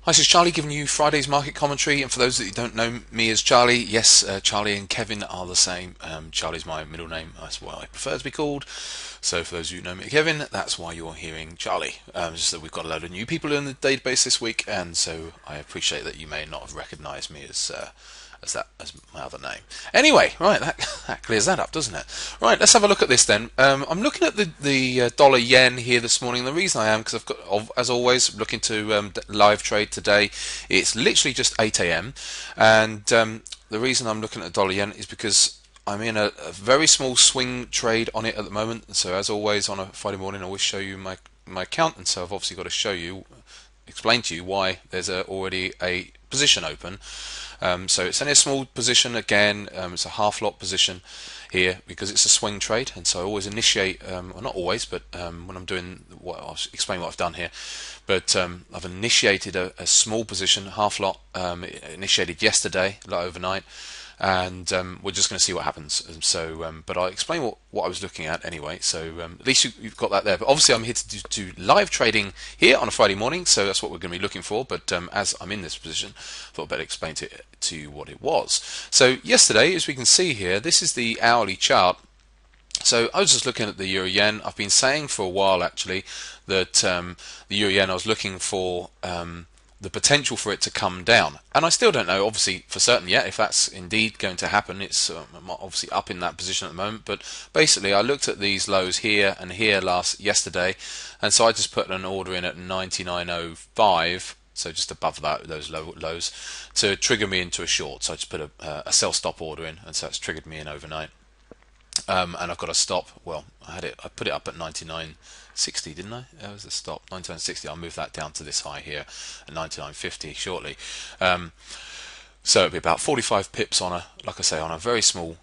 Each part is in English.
Hi, this is Charlie giving you Friday's market commentary. And for those that you don't know me as Charlie, yes, Charlie and Kevin are the same. Charlie's my middle name. That's what I prefer to be called. So for those of you who know me as Kevin, that's why you're hearing Charlie. Just that we've got a load of new people in the database this week, and so I appreciate that you may not have recognised me as my other name. Anyway, right, that clears that up, doesn't it? Right, let's have a look at this then. I'm looking at the dollar yen here this morning. The reason I am because I've got, as always, looking to live trade today. It's literally just 8 a.m. and the reason I'm looking at the dollar yen is because I'm in a very small swing trade on it at the moment. So as always on a Friday morning, I always show you my account, and so I've obviously got to explain to you why there's already a position open. So it's only a small position again. It's a half lot position here because it's a swing trade, and so I always initiate, well, not always, but when I'm doing I'll explain what I've done here. But I've initiated a small position, half lot, initiated yesterday, like overnight, and we're just going to see what happens. So, but I'll explain what I was looking at anyway. So at least you've got that there. But obviously, I'm here to do live trading here on a Friday morning, so that's what we're going to be looking for. But as I'm in this position, I thought I'd better explain to you what it was. So yesterday, as we can see here, this is the hourly chart. So I was just looking at the euro yen. I've been saying for a while actually that the euro yen, I was looking for the potential for it to come down, and I still don't know obviously for certain yet if that's indeed going to happen. It's obviously up in that position at the moment, but basically I looked at these lows here and here yesterday, and so I just put an order in at 99.05, so just above those lows, to trigger me into a short. So I just put a sell stop order in, and so it's triggered me in overnight. And I've got a stop. Well, I put it up at 99.60, didn't I? That was the stop, 99.60. I'll move that down to this high here at 99.50 shortly. So it'll be about 45 pips on like I say, on a very small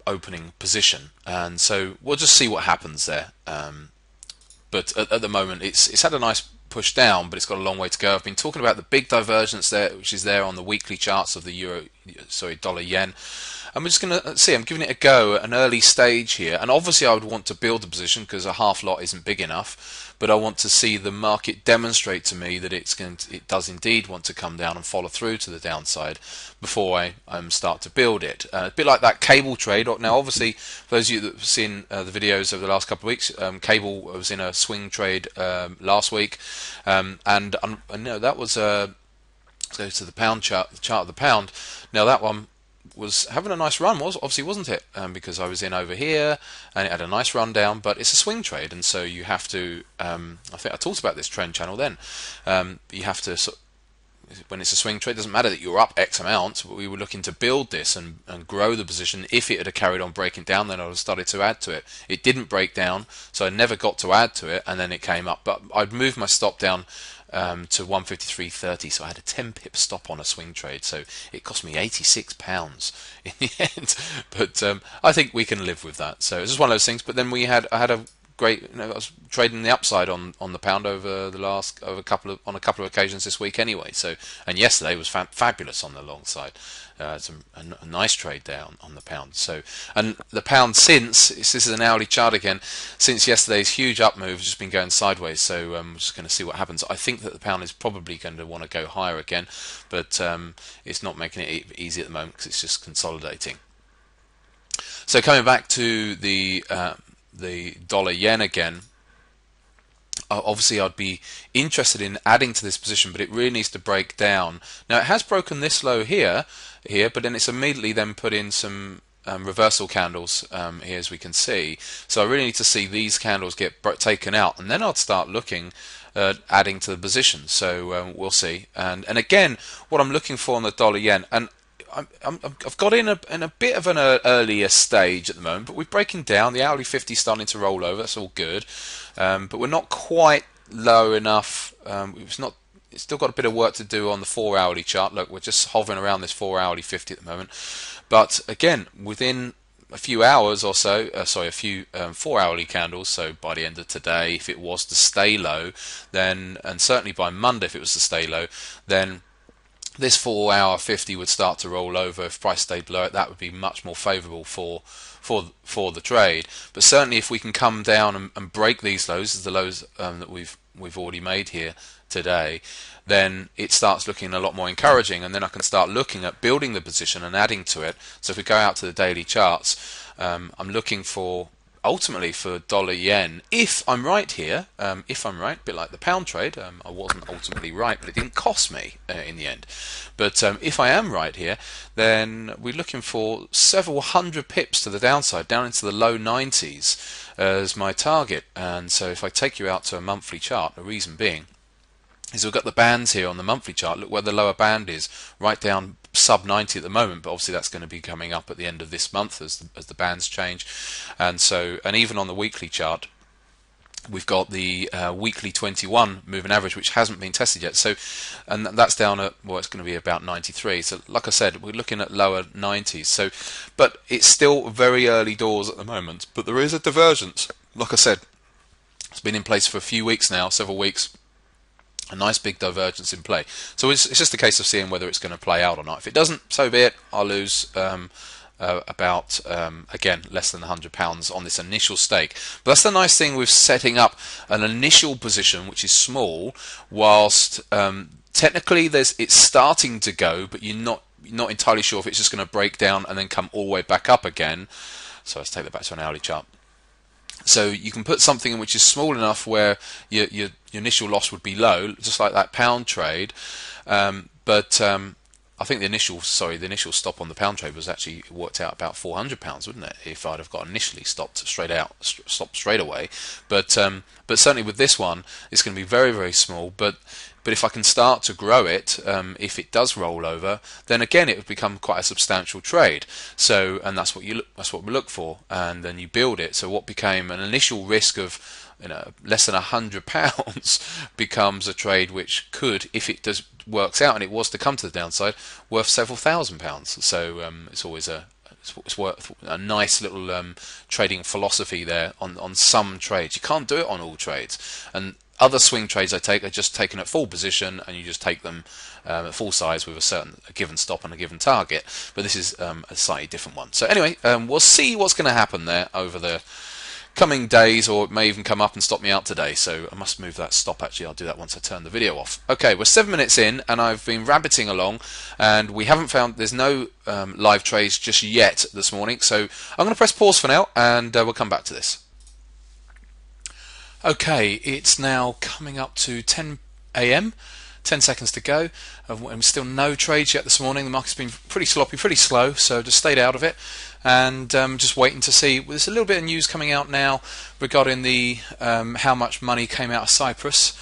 opening position, and so we'll just see what happens there. But at the moment, it's had a nice push down, but it's got a long way to go. I've been talking about the big divergence there, which is there on the weekly charts of the dollar yen. And we're just going to see, I'm giving it a go at an early stage here, and obviously I would want to build a position because a half lot isn't big enough, but I want to see the market demonstrate to me that it does indeed want to come down and follow through to the downside before I start to build it. A bit like that cable trade. Now obviously for those of you that have seen the videos over the last couple of weeks, cable was in a swing trade last week, and no, that was go to the pound chart, the chart of the pound. Now that one was having a nice run, wasn't it? Because I was in over here and it had a nice run down, but it's a swing trade, and so you have to I think I talked about this trend channel then. You have to when it's a swing trade, it doesn't matter that you're up X amount, but we were looking to build this and grow the position. If it had carried on breaking down, then I would have started to add to it. It didn't break down, so I never got to add to it, and then it came up, but I'd moved my stop down to 153.30, so I had a 10 pip stop on a swing trade, so it cost me £86 in the end, but I think we can live with that. So it's just one of those things. But then I had a great, I was trading the upside on the pound over a couple of occasions this week anyway. So, and yesterday was fabulous on the long side. A nice trade there on the pound. So, and the pound this is an hourly chart again, since yesterday's huge up move has just been going sideways. So I'm just going to see what happens. I think that the pound is probably going to want to go higher again, but it's not making it easy at the moment because it's just consolidating. So coming back to the dollar yen again, obviously I'd be interested in adding to this position, but it really needs to break down. Now it has broken this low here, but then it's immediately then put in some reversal candles here, as we can see. So I really need to see these candles get taken out, and then I'd start looking adding to the position. So we'll see. And again, what I'm looking for on the dollar yen, and I've got in a bit of an earlier stage at the moment, but we're breaking down. The hourly 50 starting to roll over. That's all good, but we're not quite low enough. It's still got a bit of work to do on the 4 hourly chart. Look, we're just hovering around this 4 hourly 50 at the moment. But again, within a few hours or so, a few 4 hourly candles, so by the end of today, if it was to stay low, then, and certainly by Monday if it was to stay low, then this 4-hour 50 would start to roll over. If price stayed below it, that would be much more favourable for the trade. But certainly if we can come down and break these lows, as the lows that we've already made here today, then it starts looking a lot more encouraging, and then I can start looking at building the position and adding to it. So if we go out to the daily charts, I'm looking for ultimately for dollar yen, if I'm right here, if I'm right, a bit like the pound trade, I wasn't ultimately right, but it didn't cost me in the end. But if I am right here, then we're looking for several hundred pips to the downside, down into the low 90s as my target. And so if I take you out to a monthly chart, the reason being is we've got the bands here on the monthly chart. Look where the lower band is, right down sub 90 at the moment, but obviously that's going to be coming up at the end of this month as the bands change. And even on the weekly chart, we've got the weekly 21 moving average, which hasn't been tested yet. So, and that's down at, well, it's going to be about 93. So like I said, we're looking at lower 90s. So, but it's still very early doors at the moment, but there is a divergence. Like I said, it's been in place for a few weeks now, several weeks. A nice big divergence in play. So it's just a case of seeing whether it's going to play out or not. If it doesn't, so be it. I'll lose about again less than £100 on this initial stake. But that's the nice thing with setting up an initial position which is small, whilst technically it's starting to go, but you're not entirely sure if it's just going to break down and then come all the way back up again. So let's take that back to an hourly chart. So you can put something in which is small enough where your initial loss would be low, just like that pound trade. But I think the initial stop on the pound trade was actually worked out about £400, wouldn't it? If I'd have got initially stopped straight away. But certainly with this one, it's going to be very, very small. But if I can start to grow it, if it does roll over, then again it would become quite a substantial trade. So, and that's what we look for, and then you build it. So what became an initial risk of less than £100 becomes a trade which could, if it works out and it was to come to the downside, worth several £1,000s. So it's always it's worth a nice little trading philosophy there on some trades. You can't do it on all trades, and other swing trades I take are just taken at full position, and you just take them at full size with a given stop and a given target. But this is a slightly different one. So anyway, we'll see what's going to happen there over the coming days, or it may even come up and stop me out today. So I must move that stop. Actually, I'll do that once I turn the video off. Okay, we're 7 minutes in, and I've been rabbiting along, and there's no live trades just yet this morning. So I'm going to press pause for now, and we'll come back to this. Okay, it's now coming up to 10 AM, 10 seconds to go, and still no trades yet this morning. The market's been pretty sloppy, pretty slow, so just stayed out of it, and just waiting to see. There's a little bit of news coming out now regarding the how much money came out of Cyprus,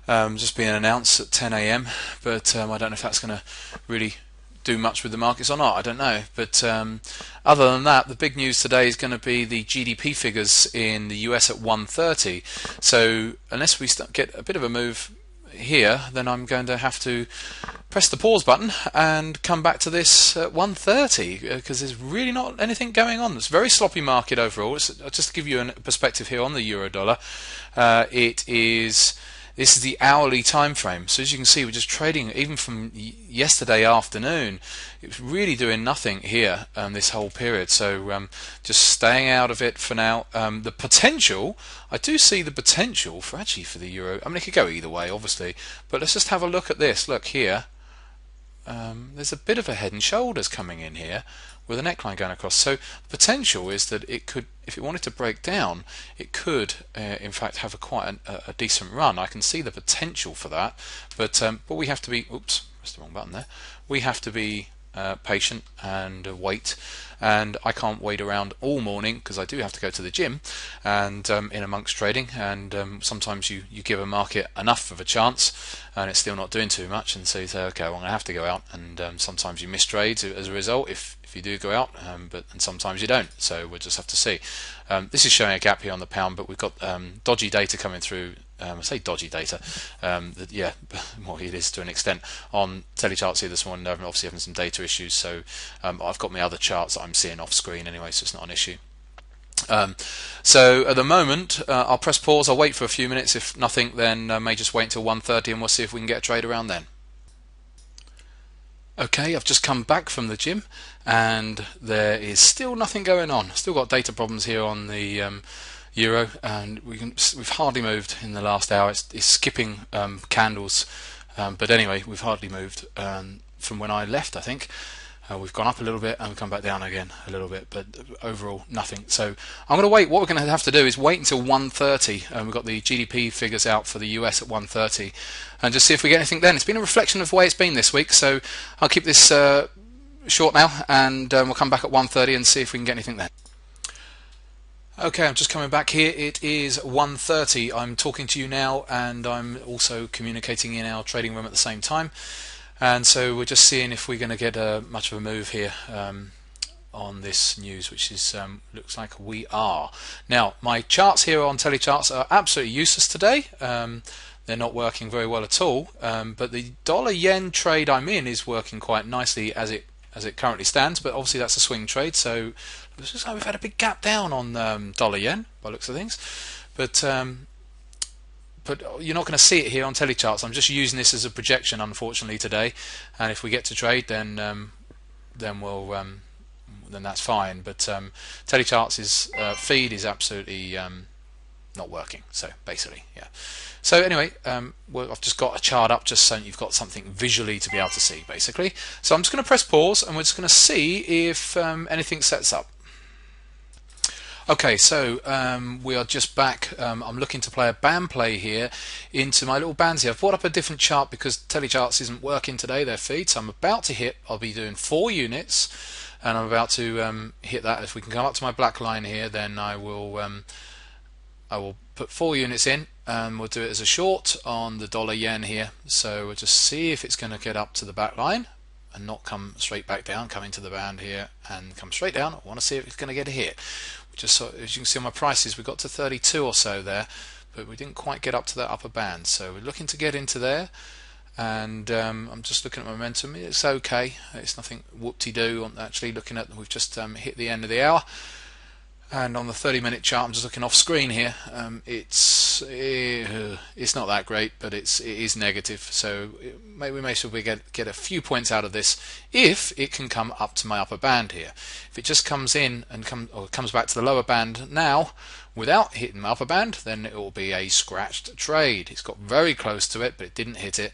just being announced at 10 AM, but I don't know if that's going to really do much with the markets or not. I don't know, but other than that, the big news today is going to be the GDP figures in the US at 1:30. So unless we get a bit of a move here, then I'm going to have to press the pause button and come back to this at 1:30, because there's really not anything going on. It's a very sloppy market overall. Just to give you a perspective here on the euro dollar, this is the hourly time frame. So as you can see, we're just trading even from yesterday afternoon. It was really doing nothing here this whole period. So just staying out of it for now. The potential, I do see the potential for the euro. I mean, it could go either way, obviously. But let's just have a look at this. Look here. There's a bit of a head and shoulders coming in here with a neckline going across. So the potential is that it could, if it wanted to break down, it could in fact have quite a decent run. I can see the potential for that, but we have to be, oops, pressed the wrong button there. We have to be patient and wait, and I can't wait around all morning because I do have to go to the gym and in amongst trading, and sometimes you give a market enough of a chance and it's still not doing too much, and so you say, okay, well, I'm going to have to go out, and sometimes you miss trades as a result if you do go out, and sometimes you don't, so we'll just have to see. This is showing a gap here on the pound, but we've got dodgy data coming through. I say dodgy data, yeah, well, it is to an extent on telecharts here this morning. I'm obviously having some data issues, so I've got my other charts that I'm seeing off screen anyway, so it's not an issue. So at the moment, I'll press pause. I'll wait for a few minutes. If nothing, then I may just wait until 1:30, and we'll see if we can get a trade around then. Okay, I've just come back from the gym and there is still nothing going on. Still got data problems here on the Euro, and we've hardly moved in the last hour. It's skipping candles, but anyway, we've hardly moved from when I left, I think. We've gone up a little bit and we've come back down again a little bit, but overall nothing. So I'm going to wait. What we're going to have to do is wait until 1:30. We've got the GDP figures out for the US at 1:30, and just see if we get anything then. It's been a reflection of the way it's been this week, so I'll keep this short now, and we'll come back at 1:30 and see if we can get anything then. Okay, I'm just coming back here. It is 1:30. I'm talking to you now, and I'm also communicating in our trading room at the same time. And so we're just seeing if we're going to get much of a move here on this news, which is looks like we are. Now, my charts here on telecharts are absolutely useless today. They're not working very well at all. But the dollar yen trade I'm in is working quite nicely as it currently stands. But obviously that's a swing trade, so it looks like we've had a big gap down on dollar yen by the looks of things. But you're not going to see it here on telecharts. I'm just using this as a projection, unfortunately, today. And if we get to trade, then that's fine. But telecharts' feed is absolutely not working. So basically, yeah. So anyway, I've just got a chart up just so you've got something visually to be able to see, basically. So I'm just going to press pause, and we're just going to see if anything sets up. Okay, so we are just back. I'm looking to play a band play here into my little bands here. I've brought up a different chart because telecharts isn't working today, their feed. So I'm about to hit, I'll be doing 4 units, and I'm about to hit that. If we can come up to my black line here, then I will put 4 units in, and we'll do it as a short on the dollar yen here. So we'll just see if it's going to get up to the back line and not come straight back down, come into the band here and come straight down. I want to see if it's going to get a hit. Just so, as you can see on my prices, we got to 32 or so there, but we didn't quite get up to that upper band. So we're looking to get into there, and I'm just looking at momentum. It's okay. It's nothing whoop-de-doo. Actually, looking at, we've just hit the end of the hour, and on the 30-minute chart, I'm just looking off screen here. It's not that great, but it is negative. So we may still get a few points out of this if it can come up to my upper band here. If it just comes in and comes back to the lower band now without hitting my upper band, then it will be a scratched trade. It's got very close to it, but it didn't hit it.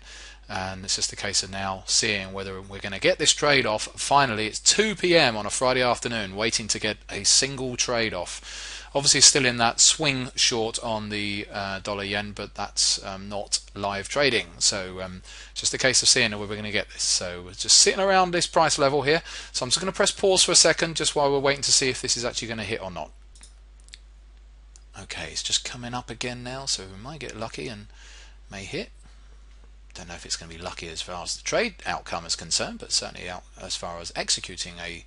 And it's just a case of now seeing whether we're going to get this trade off. Finally, it's 2 p.m. on a Friday afternoon, waiting to get a single trade off. Obviously still in that swing short on the dollar yen, but that's not live trading. So just a case of seeing whether we're going to get this. So we're just sitting around this price level here. So I'm just going to press pause for a second just while we're waiting to see if this is actually going to hit or not. Okay, it's just coming up again now, so we might get lucky and may hit. Don't know if it's going to be lucky as far as the trade outcome is concerned, but certainly out as far as executing a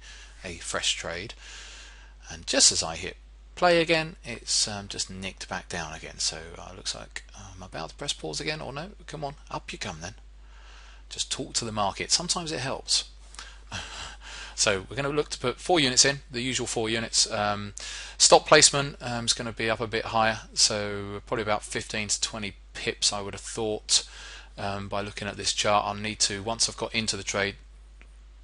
fresh trade. And just as I hit play again, it's just nicked back down again. So looks like I'm about to press pause again, or no, come on, up you come then. Just talk to the market. Sometimes it helps. So we're going to look to put 4 units in, the usual 4 units. Stop placement is going to be up a bit higher, so probably about 15 to 20 pips I would have thought. By looking at this chart, I'll need to, once I've got into the trade,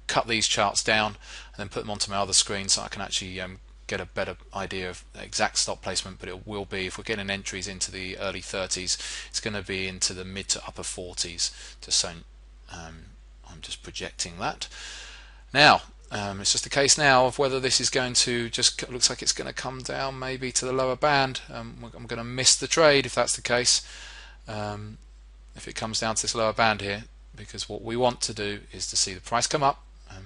cut these charts down and then put them onto my other screen so I can actually get a better idea of the exact stop placement. But it will be, if we're getting entries into the early 30s, it's going to be into the mid to upper 40s. Just so I'm just projecting that. Now it's just a case now of whether this is going to just, looks like it's going to come down maybe to the lower band. I'm going to miss the trade if that's the case. If it comes down to this lower band here, because what we want to do is to see the price come up,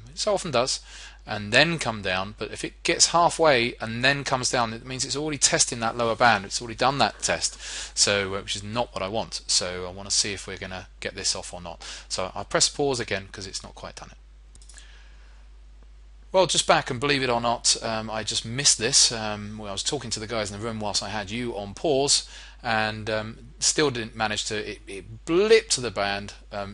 it so often does, and then come down. But if it gets halfway and then comes down, it means it's already testing that lower band. It's already done that test, so which is not what I want. So I want to see if we're going to get this off or not. So I'll press pause again because it's not quite done it. Well, just back, and believe it or not, I just missed this. I was talking to the guys in the room whilst I had you on pause, and still didn't manage to. It blipped to the band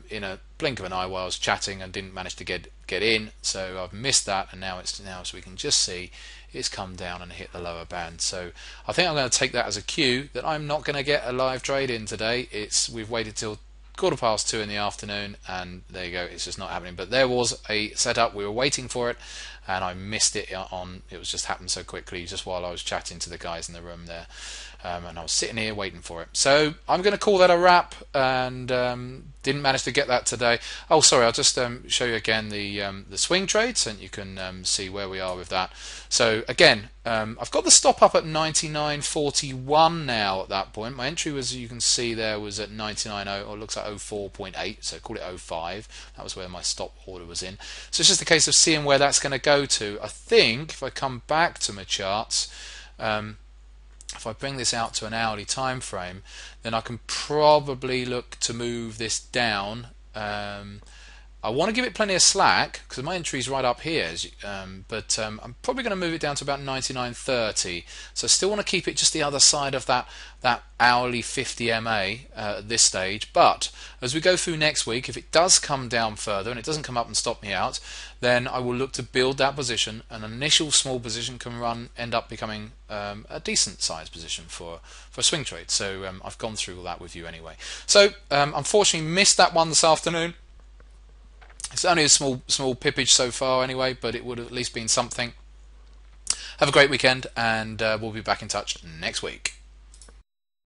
in a blink of an eye while I was chatting, and didn't manage to get in. So I've missed that, and now it's so we can just see it's come down and hit the lower band. So I think I'm going to take that as a cue that I'm not going to get a live trade in today. We've waited till 2:15 in the afternoon, and there you go, it's just not happening. But there was a setup, we were waiting for it, and I missed it it was just happened so quickly just while I was chatting to the guys in the room there. And I was sitting here waiting for it. So I'm going to call that a wrap, and didn't manage to get that today. Oh, sorry, I'll just show you again the swing trades, and you can see where we are with that. So again, I've got the stop up at 99.41 now at that point. My entry was, you can see there, was at 99.0, or it looks like 04.8, so call it 05. That was where my stop order was in. So it's just a case of seeing where that's going to go to. I think if I come back to my charts, if I bring this out to an hourly time frame, then I can probably look to move this down. I want to give it plenty of slack because my entry is right up here, but I'm probably going to move it down to about 99.30. So I still want to keep it just the other side of that hourly 50 MA at this stage. But as we go through next week, if it does come down further and it doesn't come up and stop me out, then I will look to build that position. An initial small position can end up becoming a decent sized position for a swing trade. So I've gone through all that with you anyway. So unfortunately missed that one this afternoon. It's only a small pippage so far anyway, but it would have at least been something. Have a great weekend, and we'll be back in touch next week.